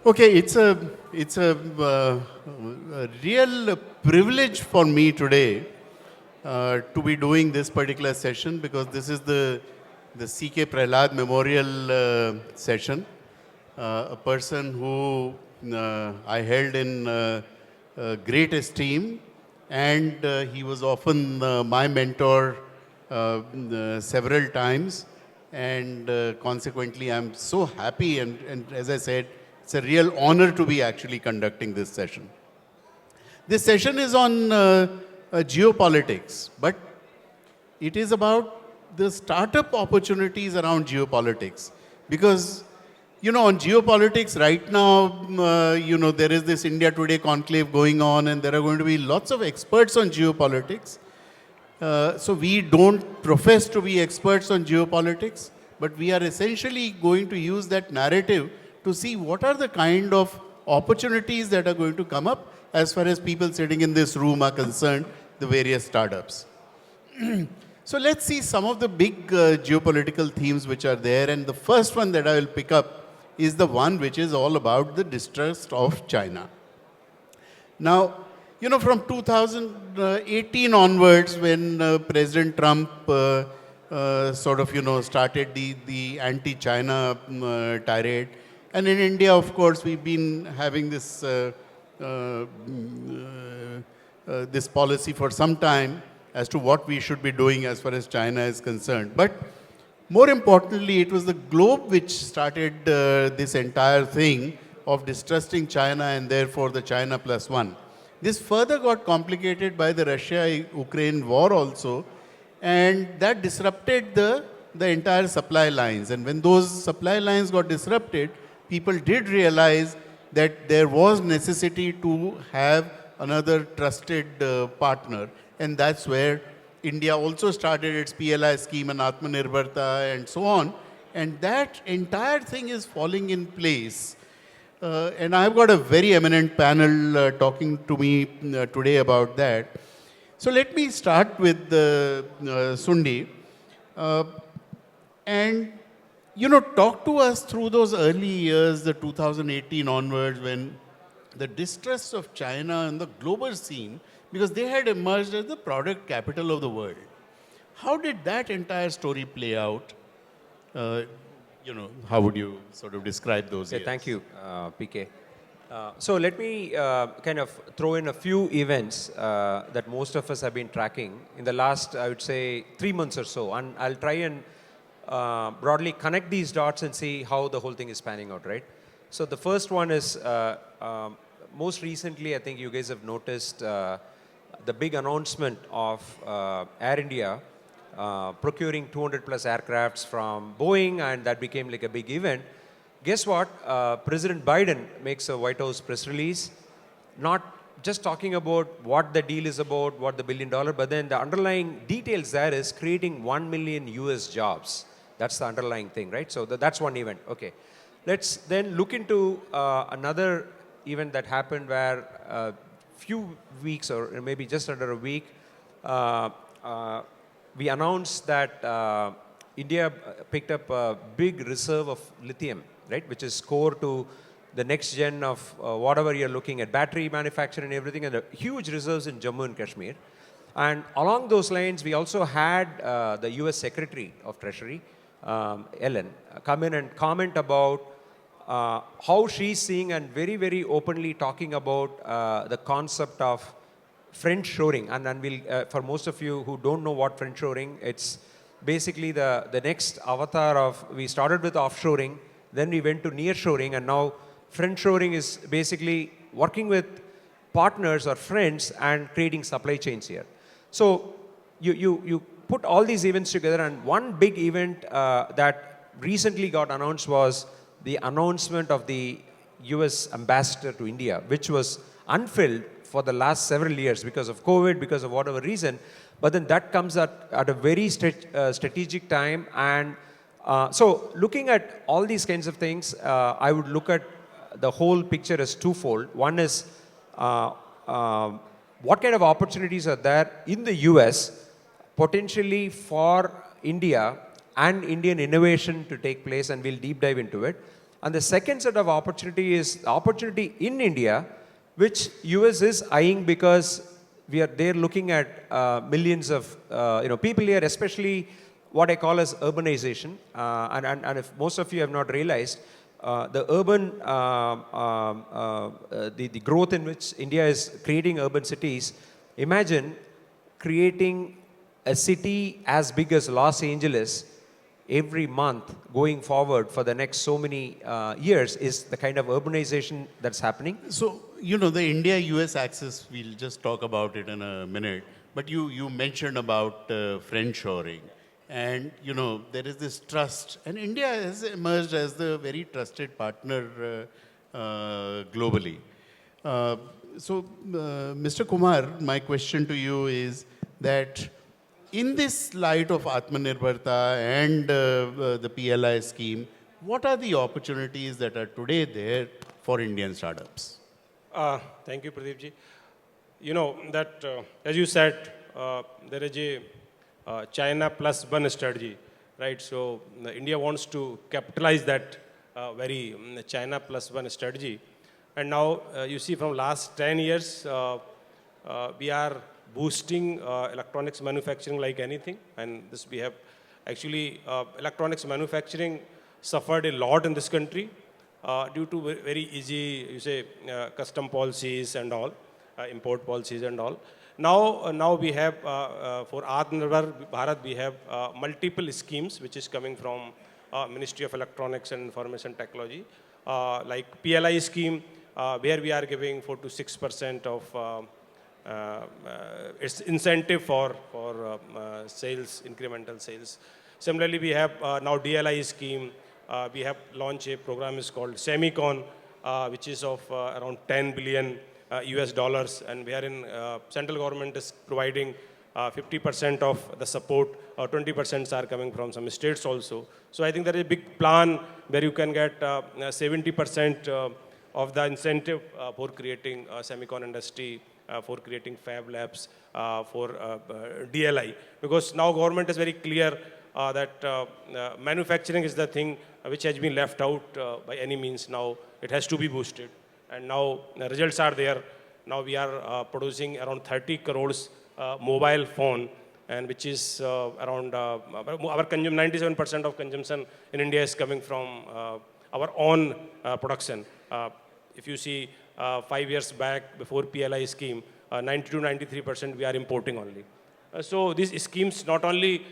Okay, it's a real privilege for me today to be doing this particular session because this is the C.K. Prahalad Memorial session. A person who I held in great esteem, and he was often my mentor several times, and consequently, I'm so happy, and as I said, it's a real honor to be actually conducting this session. This session is on geopolitics, but it is about the startup opportunities around geopolitics. Because, on geopolitics right now, there is this India Today conclave going on, and there are going to be lots of experts on geopolitics. So we don't profess to be experts on geopolitics, but we are essentially going to use that narrative to see what are the kind of opportunities that are going to come up as far as people sitting in this room are concerned, the various startups. So let's see some of the big geopolitical themes which are there. And the first one that I will pick up is the one which is all about the distrust of China. Now, from 2018 onwards, when President Trump started the anti-China tirade, and in India, of course, we've been having this this policy for some time as to what we should be doing as far as China is concerned. But more importantly, it was the globe which started this entire thing of distrusting China and therefore the China plus one. This further got complicated by the Russia-Ukraine war also, and that disrupted the entire supply lines. And when those supply lines got disrupted, people did realize that there was necessity to have another trusted partner. And that's where India also started its PLI scheme and Atmanirbharta and so on. And that entire thing is falling in place. And I've got a very eminent panel talking to me today about that. So let me start with Sundi. And talk to us through those early years, the 2018 onwards, when the distrust of China and the global scene, because they had emerged as the product capital of the world. How did that entire story play out? How would you sort of describe those years? Thank you, PK. So let me kind of throw in a few events that most of us have been tracking in the last, I would say, 3 months or so. And I'll try and broadly connect these dots and see how the whole thing is panning out, right? So the first one is, most recently, I think you guys have noticed the big announcement of Air India procuring 200 plus aircrafts from Boeing, and that became like a big event. Guess what? President Biden makes a White House press release, not just talking about what the deal is about, what the $1 billion, but then the underlying details there is creating 1 million US jobs. That's the underlying thing, right? So that's one event. Okay. Let's then look into another event that happened where a few weeks or maybe just under a week, we announced that India picked up a big reserve of lithium, right, which is core to the next gen of whatever you're looking at, battery manufacturing and everything, and huge reserves in Jammu and Kashmir. And along those lines, we also had the US Secretary of Treasury, Ellen, come in and comment about how she's seeing and very, very openly talking about the concept of friendshoring. And we'll, for most of you who don't know what friendshoring, it's basically the next avatar of, we started with offshoring, then we went to nearshoring, and now friendshoring is basically working with partners or friends and creating supply chains here. So you put all these events together, and one big event that recently got announced was the announcement of the US ambassador to India, which was unfilled for the last several years because of COVID, because of whatever reason. But then that comes at a very strategic time. And so looking at all these kinds of things, I would look at the whole picture as twofold. One is what kind of opportunities are there in the US potentially for India and Indian innovation to take place, and we'll deep dive into it. And the second set of opportunity is opportunity in India, which US is eyeing because they're looking at millions of people here, especially what I call as urbanization. And if most of you have not realized, the urban, the growth in which India is creating urban cities, imagine creating a city as big as Los Angeles every month going forward for the next so many years is the kind of urbanization that's happening. So, the India-US axis, we'll just talk about it in a minute. But you mentioned about friendshoring. And, there is this trust. And India has emerged as the very trusted partner globally. Mr. Kumar, my question to you is that in this light of Atmanirbharta and the PLI scheme, what are the opportunities that are today there for Indian startups? Thank you, Pradeep ji. You know that, as you said, there is a China plus one strategy, right? So India wants to capitalize that very China plus one strategy. And now you see from last 10 years, we are boosting electronics manufacturing like anything. And this we have actually, electronics manufacturing suffered a lot in this country due to very easy, custom policies and all, import policies and all. Now we have, for Atmanirbhar Bharat, we have multiple schemes which is coming from Ministry of Electronics and Information Technology, like PLI scheme, where we are giving 4 to 6% of its incentive for sales, incremental sales. Similarly, we have now DLI scheme. We have launched a program is called SEMICON, which is of around 10 billion US dollars, and we are in central government is providing 50% of the support, 20% are coming from some states also. So I think there is a big plan where you can get 70% of the incentive for creating semicon industry, for creating fab labs, for DLI. Because now government is very clear that manufacturing is the thing which has been left out by any means. Now it has to be boosted. And now the results are there. Now we are producing around 30 crores mobile phone, and which is around our 97% of consumption in India is coming from our own production. If you see 5 years back before PLI scheme, 90 to 93% we are importing only. So these schemes, not only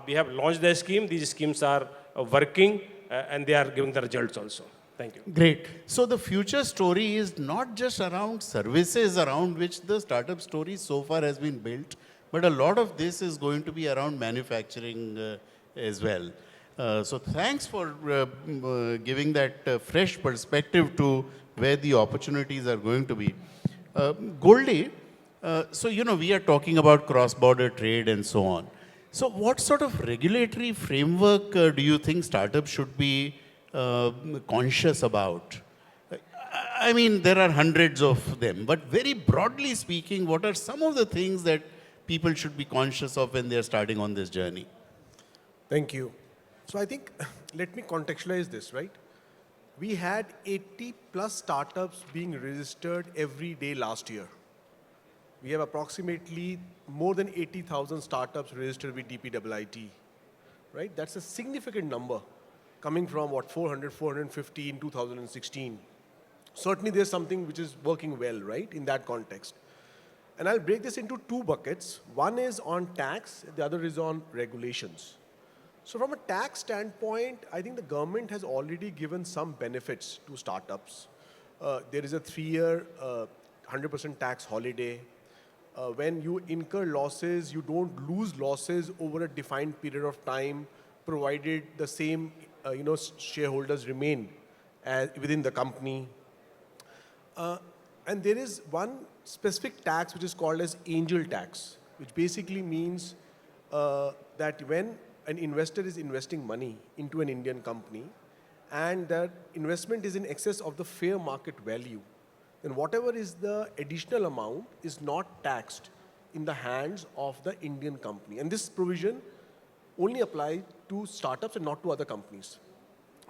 we have launched the scheme, these schemes are working and they are giving the results also. Thank you. Great. So the future story is not just around services around which the startup story so far has been built, but a lot of this is going to be around manufacturing as well. So thanks for giving that fresh perspective to where the opportunities are going to be. Goldie, so we are talking about cross-border trade and so on. So what sort of regulatory framework do you think startups should be conscious about? I mean, there are hundreds of them, but very broadly speaking, what are some of the things that people should be conscious of when they're starting on this journey? Thank you. So I think, let me contextualize this, right? We had 80 plus startups being registered every day last year. We have approximately more than 80,000 startups registered with DPIIT, right? That's a significant number coming from what, 400, 450 in 2016. Certainly there's something which is working well, right, in that context. And I'll break this into two buckets. One is on tax, the other is on regulations. So from a tax standpoint, I think the government has already given some benefits to startups. There is a 3-year 100% tax holiday. When you incur losses, you don't lose losses over a defined period of time, provided the same shareholders remain within the company. And there is one specific tax which is called as angel tax, which basically means that when an investor is investing money into an Indian company and that investment is in excess of the fair market value, then whatever is the additional amount is not taxed in the hands of the Indian company. And this provision only applies to startups and not to other companies.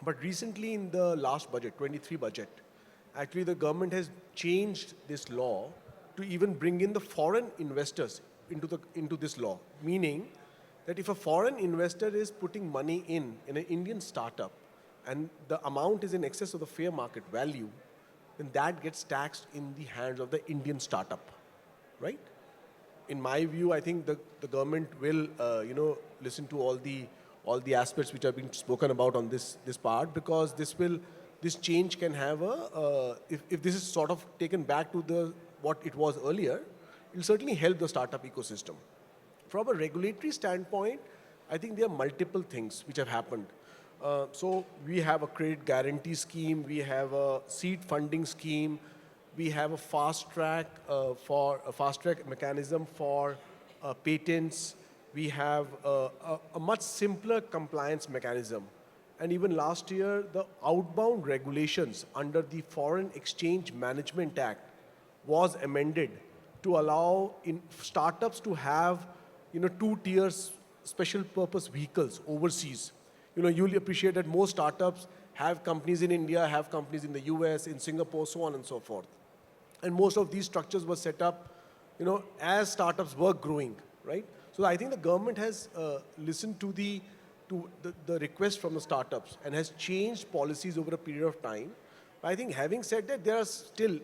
But recently in the last budget, 23 budget, actually the government has changed this law to even bring in the foreign investors into this law. Meaning that if a foreign investor is putting money in an Indian startup and the amount is in excess of the fair market value, then that gets taxed in the hands of the Indian startup, right? In my view, I think the government will, listen to all the aspects which are being spoken about on this part, because this change can have if this is sort of taken back to what it was earlier, it will certainly help the startup ecosystem. From a regulatory standpoint, I think there are multiple things which have happened. So we have a credit guarantee scheme, we have a seed funding scheme, we have a fast track mechanism for patents. We have a much simpler compliance mechanism. And even last year, the outbound regulations under the Foreign Exchange Management Act was amended to allow startups to have, two-tier special purpose vehicles overseas. You'll appreciate that most startups have companies in India, have companies in the US, in Singapore, so on and so forth. And most of these structures were set up, as startups were growing, right? So I think the government has listened to the request from the startups and has changed policies over a period of time. But I think having said that, there are still,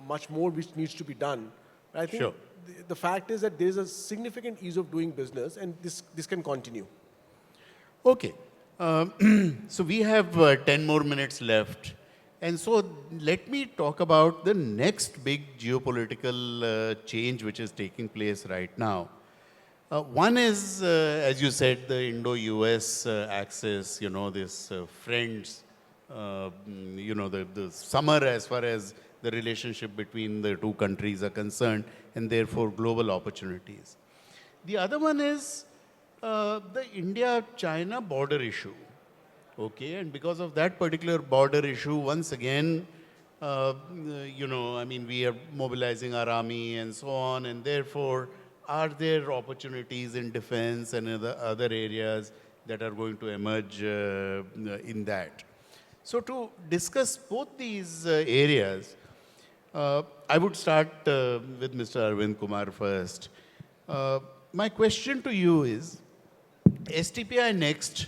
much more which needs to be done. But I think Sure. the fact is that there is a significant ease of doing business, and this can continue. Okay. So we have 10 more minutes left. And so let me talk about the next big geopolitical change which is taking place right now. One is, as you said, the Indo-US axis, this friends, the summer as far as the relationship between the two countries are concerned, and therefore global opportunities. The other one is the India-China border issue. Okay, and because of that particular border issue, once again, we are mobilizing our army and so on, and therefore, are there opportunities in defense and other areas that are going to emerge in that? So to discuss both these areas, I would start with Mr. Arvind Kumar first. My question to you is, STPI Next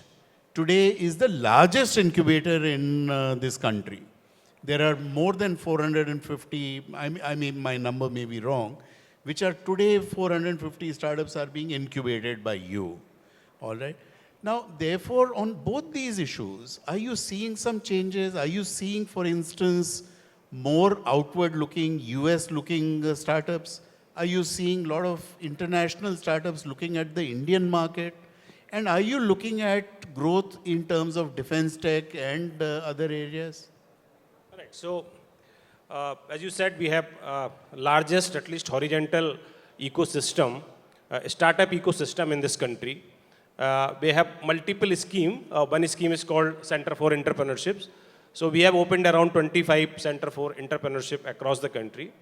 today is the largest incubator in this country. There are more than 450, I mean my number may be wrong, which are today 450 startups are being incubated by you, all right? Now, therefore, on both these issues, are you seeing some changes? Are you seeing, for instance, more outward-looking, US-looking startups? Are you seeing a lot of international startups looking at the Indian market? And are you looking at growth in terms of defense tech and other areas? All right. So, as you said, we have largest, at least horizontal ecosystem, startup ecosystem in this country. We have multiple schemes. One scheme is called Center for Entrepreneurships. So we have opened around 25 Center for Entrepreneurship across the country.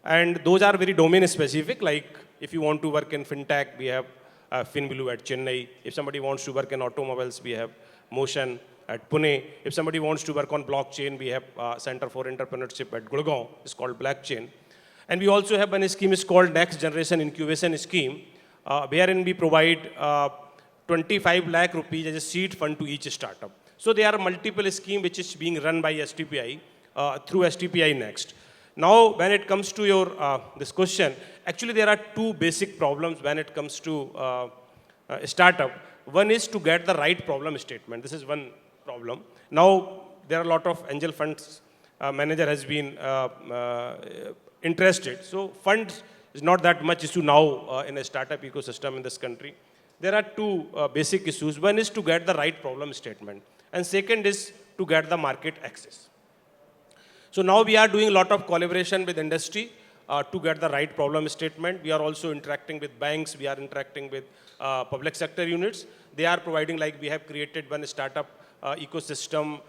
And those are very domain specific. Like if you want to work in fintech, we have FinBlue at Chennai. If somebody wants to work in automobiles, we have Motion at Pune. If somebody wants to work on blockchain, we have Center for Entrepreneurship at Gurgaon. It's called Blockchain. And we also have one scheme is called Next Generation Incubation Scheme, wherein we provide 25 lakh rupees as a seed fund to each startup. So there are multiple schemes which is being run by STPI through STPI Next. Now, when it comes to your this question, actually there are two basic problems when it comes to startup. One is to get the right problem statement. This is one problem. Now, there are a lot of angel funds manager has been interested. So funds is not that much issue now in a startup ecosystem in this country. There are two basic issues. One is to get the right problem statement. And second is to get the market access. So now we are doing a lot of collaboration with industry to get the right problem statement. We are also interacting with banks. We are interacting with public sector units. They are providing, like we have created one startup ecosystem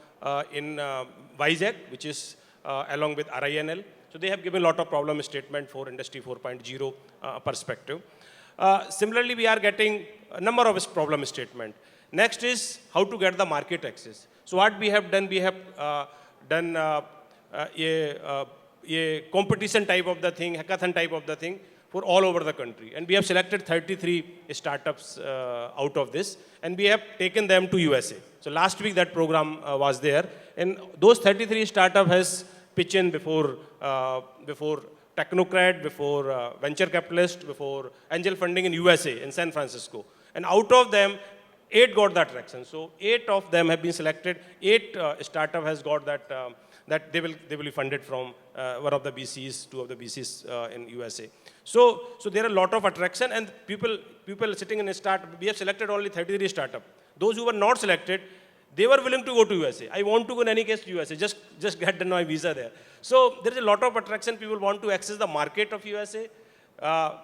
in Vizag, which is along with RINL. So they have given a lot of problem statement for Industry 4.0 perspective. Similarly, we are getting a number of problem statement. Next is how to get the market access. So what we have done, we have done a competition type of the thing, hackathon type of the thing for all over the country. And we have selected 33 startups out of this, and we have taken them to USA. So last week that program was there, and those 33 startup has pitched in before technocrat, before venture capitalist, before angel funding in USA, in San Francisco. And out of them, 8 got that traction. So 8 of them have been selected. 8 startup has got that that they will be funded from one of the BCs, 2 of the BCs in USA. So there are a lot of attraction, and people sitting in a startup. We have selected only 33 startup. Those who were not selected, they were willing to go to USA. I want to go in any case to USA. Just get my visa there. So there is a lot of attraction. People want to access the market of USA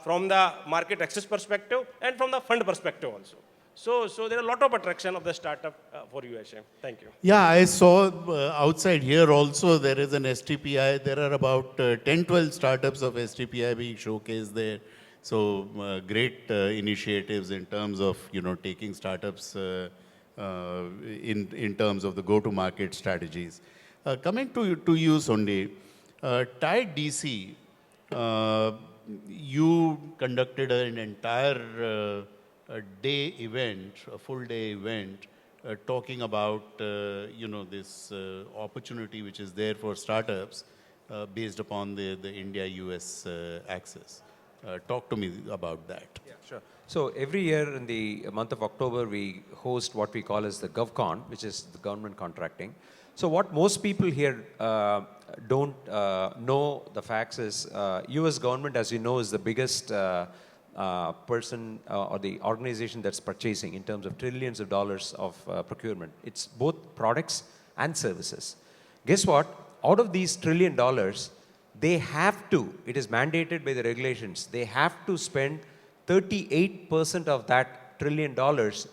from the market access perspective and from the fund perspective also. So there are a lot of attraction of the startup for USA. Thank you. Yeah, I saw outside here also there is an STPI. There are about 10-12 startups of STPI being showcased there. So great initiatives in terms of taking startups in terms of the go-to-market strategies. Coming to you, Sundi, TiEcon, you conducted an entire day event, a full day event, talking about this opportunity which is there for startups based upon the India-US axis. Talk to me about that. Yeah, sure. So every year in the month of October, we host what we call as the GovCon, which is the government contracting. So what most people here don't know the facts is US government, as you know, is the biggest person or the organization that's purchasing in terms of trillions of dollars of procurement. It's both products and services. Guess what? Out of these $1 trillion, they have to, it is mandated by the regulations, they have to spend 38% of that $1 trillion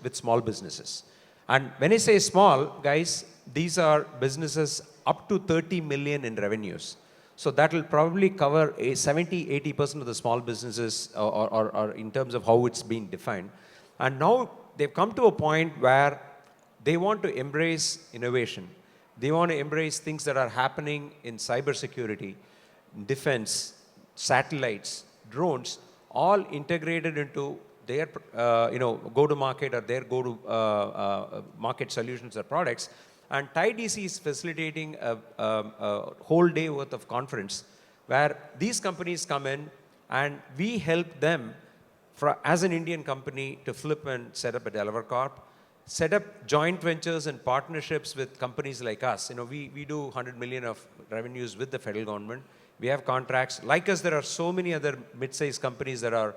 with small businesses. And when I say small, guys, these are businesses up to 30 million in revenues. So that will probably cover 70-80% of the small businesses or in terms of how it's being defined. And now they've come to a point where they want to embrace innovation. They want to embrace things that are happening in cybersecurity, defense, satellites, drones, all integrated into their go-to-market or their go-to-market solutions or products. And TiEcon is facilitating a whole day worth of conference where these companies come in and we help them as an Indian company to flip and set up a Delaware Corp, set up joint ventures and partnerships with companies like us. We do 100 million of revenues with the federal government. We have contracts. Like us, there are so many other mid-sized companies that are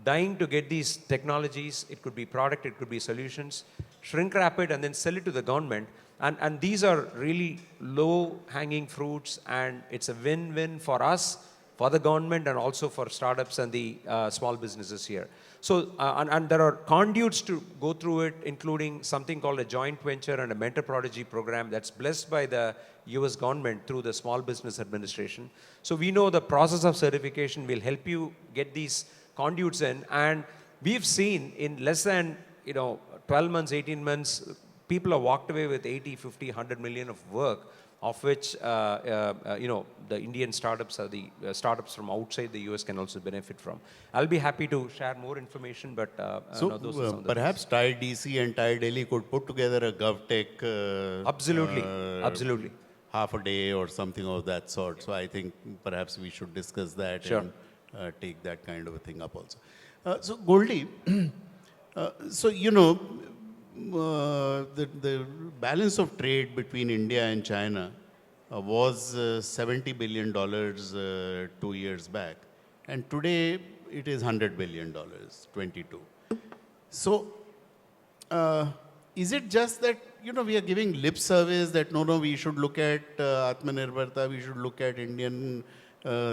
dying to get these technologies. It could be product, it could be solutions, shrink wrap it and then sell it to the government. And these are really low-hanging fruits, and it's a win-win for us, for the government, and also for startups and the small businesses here. So, and there are conduits to go through it, including something called a joint venture and a mentor prodigy program that's blessed by the US government through the Small Business Administration. So we know the process of certification will help you get these conduits in, and we've seen in less than 12 months, 18 months, people have walked away with 80, 50, 100 million of work, of which, the Indian startups or the startups from outside the US can also benefit from. I'll be happy to share more information, but so those are some of the perhaps TiEcon and TiE Delhi could put together a GovTech absolutely half a day or something of that sort. So I think perhaps we should discuss that and take that kind of a thing up also. So Goldie, the balance of trade between India and China was $70 billion 2 years back. And today it is $100 billion, 22. So is it just that, we are giving lip service that no, we should look at Atmanirbharta, we should look at Indian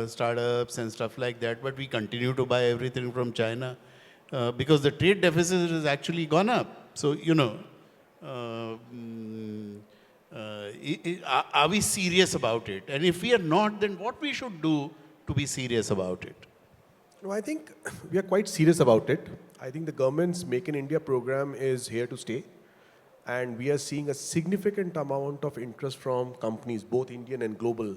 startups and stuff like that, but we continue to buy everything from China because the trade deficit has actually gone up. So, are we serious about it? And if we are not, then what we should do to be serious about it? No, I think we are quite serious about it. I think the government's Make in India program is here to stay. And we are seeing a significant amount of interest from companies, both Indian and global,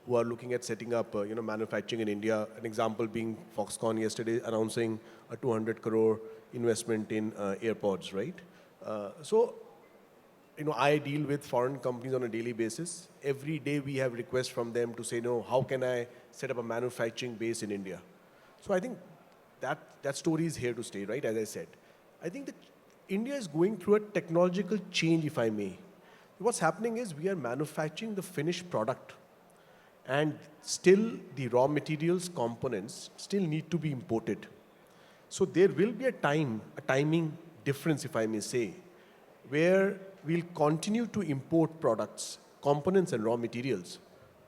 who are looking at setting up, manufacturing in India. An example being Foxconn yesterday announcing a 200 crore investment in AirPods, right? So, I deal with foreign companies on a daily basis. Every day we have requests from them to say, no, how can I set up a manufacturing base in India? So I think that story is here to stay, right? As I said, I think that India is going through a technological change, if I may. What's happening is we are manufacturing the finished product, and still the raw materials, components, still need to be imported. So there will be a timing difference, if I may say, where we'll continue to import products, components and raw materials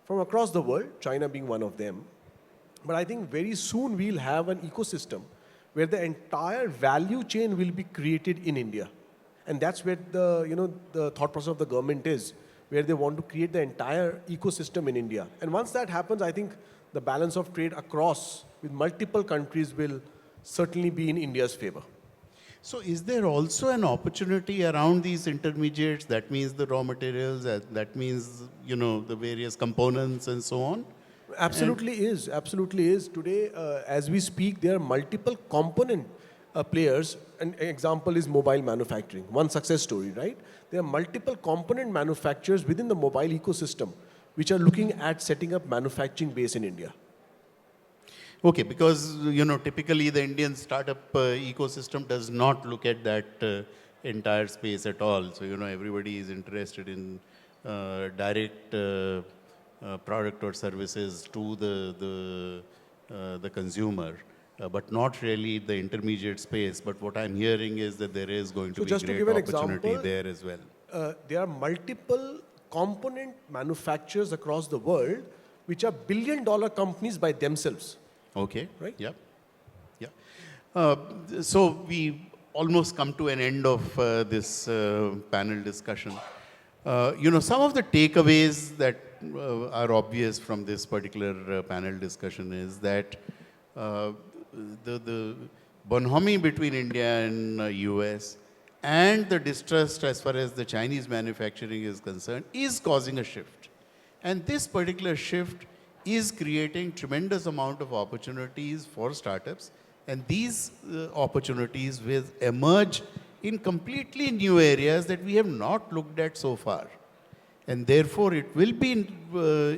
from across the world, China being one of them. But I think very soon we'll have an ecosystem where the entire value chain will be created in India. And that's where the thought process of the government is, where they want to create the entire ecosystem in India. And once that happens, I think the balance of trade across with multiple countries will certainly be in India's favor. So is there also an opportunity around these intermediates? That means the raw materials, that means, the various components and so on? Absolutely is. Today, as we speak, there are multiple component players. An example is mobile manufacturing. One success story, right? There are multiple component manufacturers within the mobile ecosystem which are looking at setting up manufacturing base in India. Okay, because, typically the Indian startup ecosystem does not look at that entire space at all. So, everybody is interested in direct product or services to the consumer, but not really the intermediate space. But what I'm hearing is that there is going to be great opportunity there as well. There are multiple component manufacturers across the world which are billion-dollar companies by themselves. Okay. Right? Yeah. So we almost come to an end of this panel discussion. Some of the takeaways that are obvious from this particular panel discussion is that the bonhomie between India and US and the distrust as far as the Chinese manufacturing is concerned is causing a shift. And this particular shift is creating tremendous amount of opportunities for startups, and these opportunities will emerge in completely new areas that we have not looked at so far. And therefore, it will be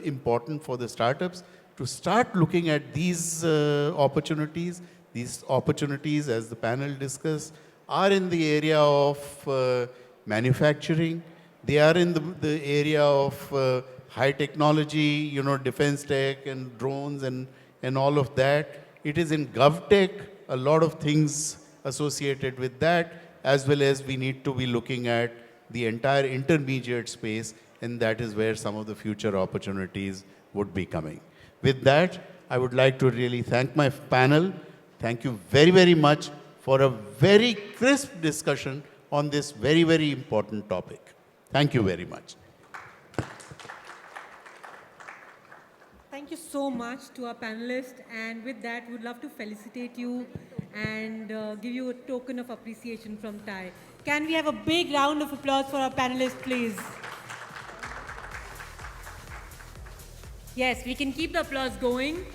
important for the startups to start looking at these opportunities. These opportunities, as the panel discussed, are in the area of manufacturing. They are in the area of high technology, defense tech and drones and all of that. It is in GovTech, a lot of things associated with that, as well as we need to be looking at the entire intermediate space, and that is where some of the future opportunities would be coming. With that, I would like to really thank my panel. Thank you very, very much for a very crisp discussion on this very, very important topic. Thank you very much. Thank you so much to our panelists, and with that, we'd love to felicitate you and give you a token of appreciation from TiE. Can we have a big round of applause for our panelists, please? Yes, we can keep the applause going.